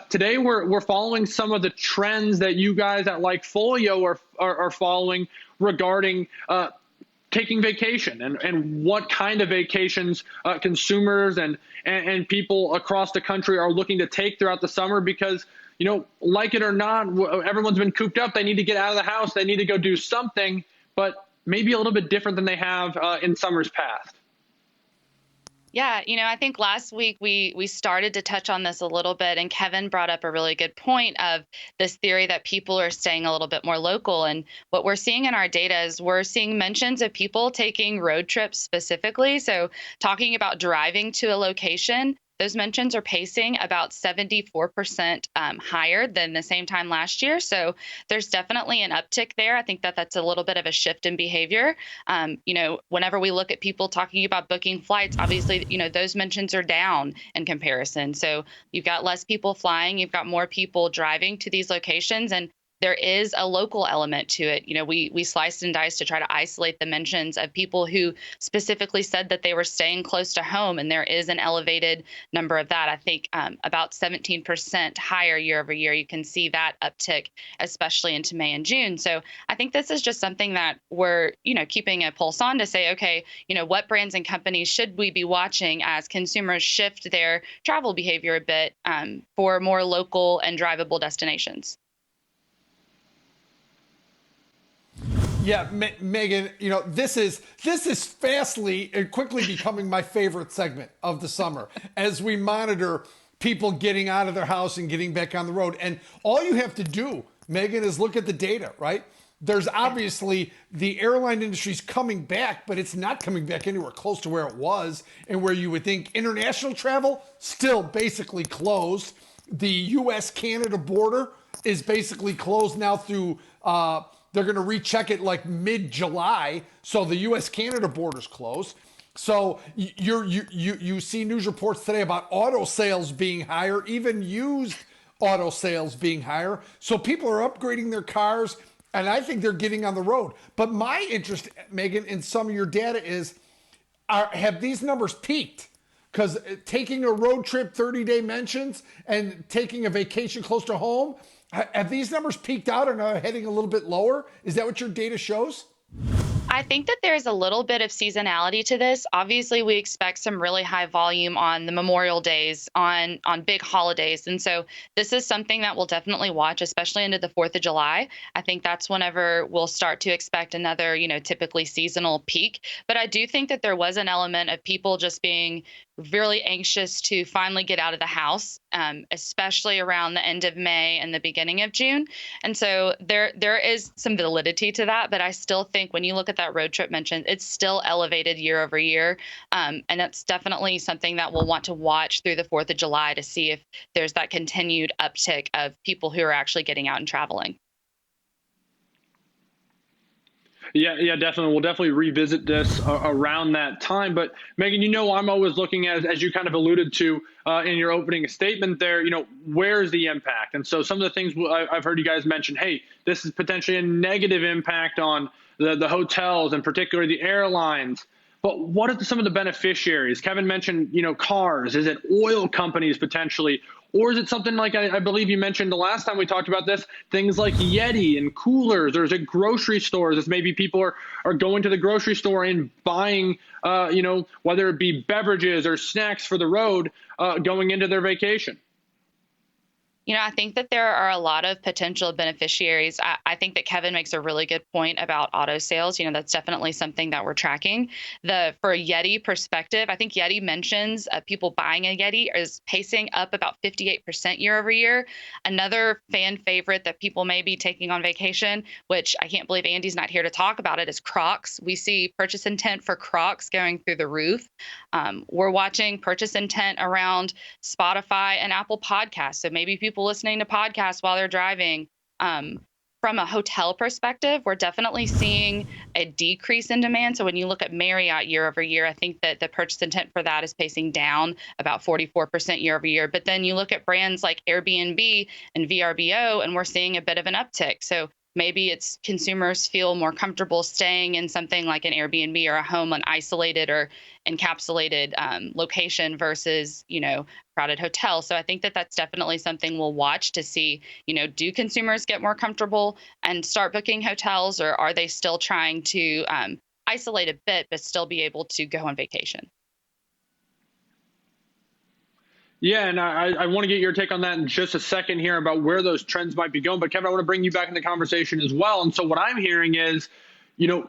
Today we're following some of the trends that you guys at LikeFolio are following regarding taking vacation and what kind of vacations consumers and people across the country are looking to take throughout the summer because, like it or not, everyone's been cooped up. They need to get out of the house. They need to go do something, but maybe a little bit different than they have in summers past. Yeah, I think last week we started to touch on this a little bit, and Kevin brought up a really good point of this theory that people are staying a little bit more local. And what we're seeing in our data is we're seeing mentions of people taking road trips specifically. So talking about driving to a location, those mentions are pacing about 74% higher than the same time last year. So there's definitely an uptick there. I think that that's a little bit of a shift in behavior. Whenever we look at people talking about booking flights, obviously, those mentions are down in comparison. So you've got less people flying, you've got more people driving to these locations, and there is a local element to it. We sliced and diced to try to isolate the mentions of people who specifically said that they were staying close to home, and there is an elevated number of that. I think about 17% higher year over year. You can see that uptick, especially into May and June. So I think this is just something that we're, keeping a pulse on to say, okay, what brands and companies should we be watching as consumers shift their travel behavior a bit for more local and drivable destinations? Yeah, Megan, this is fastly and quickly becoming my favorite segment of the summer as we monitor people getting out of their house and getting back on the road. And all you have to do, Megan, is look at the data, right? There's obviously the airline industry's coming back, but it's not coming back anywhere close to where it was and where you would think international travel still basically closed. The U.S.-Canada border is basically closed now through they're going to recheck it like mid-July, so the U.S.-Canada border's closed. So you see news reports today about auto sales being higher, even used auto sales being higher. So people are upgrading their cars, and I think they're getting on the road. But my interest, Megan, in some of your data is, have these numbers peaked? Because taking a road trip, 30-day mentions, and taking a vacation close to home, have these numbers peaked out and are heading a little bit lower? Is that what your data shows? I think that there's a little bit of seasonality to this. Obviously, we expect some really high volume on the Memorial Days, on big holidays. And so this is something that we'll definitely watch, especially into the 4th of July. I think that's whenever we'll start to expect another, typically seasonal peak. But I do think that there was an element of people just being really anxious to finally get out of the house, especially around the end of May and the beginning of June. And so there is some validity to that, but I still think when you look at that road trip mentioned, it's still elevated year over year. And that's definitely something that we'll want to watch through the 4th of July to see if there's that continued uptick of people who are actually getting out and traveling. Yeah, definitely. We'll definitely revisit this around that time. But Megan, I'm always looking at, as you kind of alluded to in your opening statement there, where's the impact? And so some of the things I've heard you guys mention, hey, this is potentially a negative impact on the hotels and particularly the airlines. But what are some of the beneficiaries? Kevin mentioned, cars. Is it oil companies potentially? Or is it something like I believe you mentioned the last time we talked about this, things like Yeti and coolers, or is it grocery stores? As maybe people are going to the grocery store and buying, whether it be beverages or snacks for the road going into their vacation. I think that there are a lot of potential beneficiaries. I think that Kevin makes a really good point about auto sales. That's definitely something that we're tracking. For a Yeti perspective, I think Yeti mentions people buying a Yeti is pacing up about 58% year over year. Another fan favorite that people may be taking on vacation, which I can't believe Andy's not here to talk about it, is Crocs. We see purchase intent for Crocs going through the roof. We're watching purchase intent around Spotify and Apple Podcasts. So maybe people listening to podcasts while they're driving. From a hotel perspective, we're definitely seeing a decrease in demand. So when you look at Marriott year over year, I think that the purchase intent for that is pacing down about 44% year over year. But then you look at brands like Airbnb and VRBO, and we're seeing a bit of an uptick. So maybe it's consumers feel more comfortable staying in something like an Airbnb or a home, an isolated or encapsulated location versus, crowded hotel. So I think that that's definitely something we'll watch to see, do consumers get more comfortable and start booking hotels, or are they still trying to isolate a bit but still be able to go on vacation? Yeah, and I want to get your take on that in just a second here about where those trends might be going. But Kevin, I want to bring you back in the conversation as well. And so what I'm hearing is,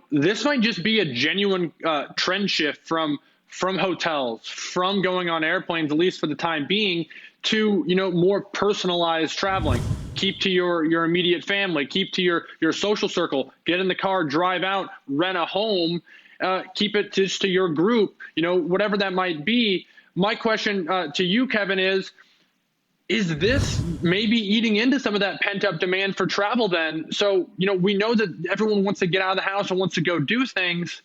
this might just be a genuine trend shift from hotels, from going on airplanes, at least for the time being, to more personalized traveling. Keep to your immediate family, keep to your social circle, get in the car, drive out, rent a home, keep it just to your group, whatever that might be. My question to you, Kevin, is this maybe eating into some of that pent up demand for travel then? So, we know that everyone wants to get out of the house and wants to go do things.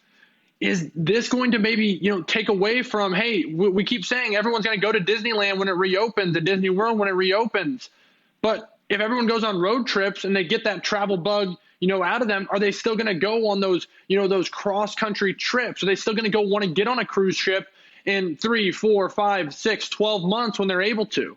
Is this going to maybe, take away from, hey, we keep saying everyone's going to go to Disneyland when it reopens, to Disney World when it reopens. But if everyone goes on road trips and they get that travel bug, out of them, are they still going to go on those, those cross country trips? Are they still going to go want to get on a cruise ship in 3, 4, 5, 6, 12 months when they're able to?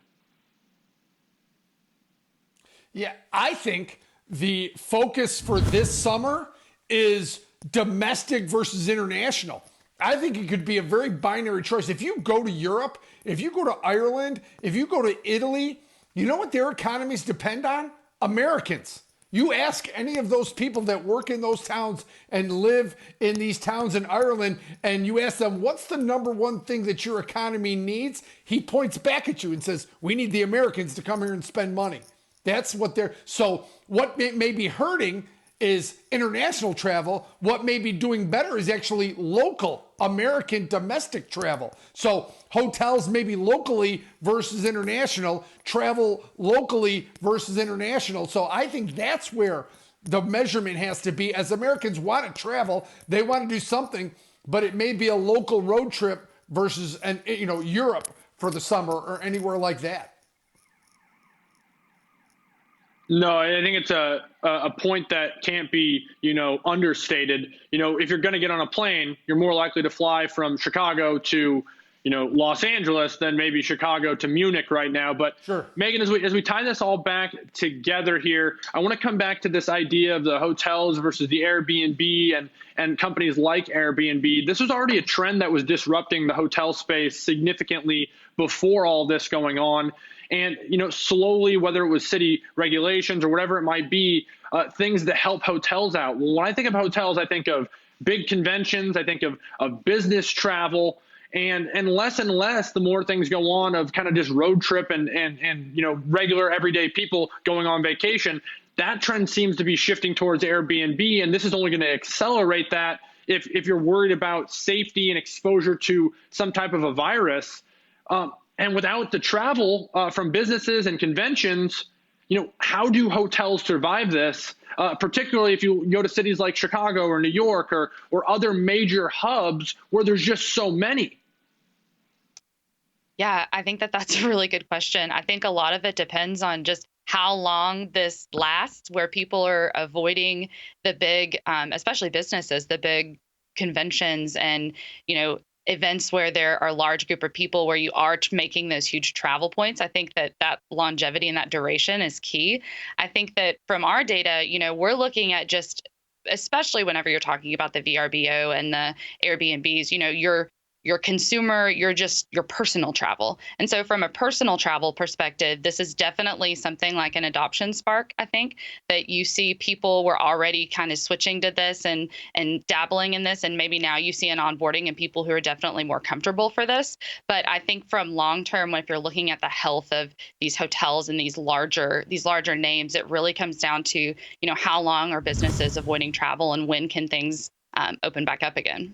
Yeah, I think the focus for this summer is domestic versus international. I think it could be a very binary choice. If you go to Europe, if you go to Ireland, if you go to Italy, you know what their economies depend on? Americans. You ask any of those people that work in those towns and live in these towns in Ireland, and you ask them, what's the number one thing that your economy needs? He points back at you and says, we need the Americans to come here and spend money. That's what they're, so what may be hurting is international travel. What may be doing better is actually local American domestic travel. So hotels maybe locally versus international, travel locally versus international. So I think that's where the measurement has to be. As Americans want to travel, they want to do something, but it may be a local road trip versus Europe for the summer or anywhere like that. No, I think it's a point that can't be, understated. If you're going to get on a plane, you're more likely to fly from Chicago to, Los Angeles than maybe Chicago to Munich right now. But sure, Megan, as we tie this all back together here, I want to come back to this idea of the hotels versus the Airbnb and companies like Airbnb. This was already a trend that was disrupting the hotel space significantly before all this going on. And, slowly, whether it was city regulations or whatever it might be, things that help hotels out. Well, when I think of hotels, I think of big conventions. I think of business travel, and less the more things go on of kind of just road trip and regular everyday people going on vacation. That trend seems to be shifting towards Airbnb, and this is only going to accelerate that if you're worried about safety and exposure to some type of a virus. And without the travel from businesses and conventions, how do hotels survive this? Particularly if you go to cities like Chicago or New York or other major hubs where there's just so many. Yeah, I think that that's a really good question. I think a lot of it depends on just how long this lasts, where people are avoiding the big, especially businesses, the big conventions and, events where there are a large group of people where you are making those huge travel points. I think that longevity and that duration is key. I think that from our data, we're looking at just, especially whenever you're talking about the VRBO and the Airbnbs, your consumer, your personal travel. And so from a personal travel perspective, this is definitely something like an adoption spark, I think, that you see people were already kind of switching to this and dabbling in this. And maybe now you see an onboarding and people who are definitely more comfortable for this. But I think from long term, if you're looking at the health of these hotels and these larger names, it really comes down to, how long are businesses avoiding travel and when can things open back up again?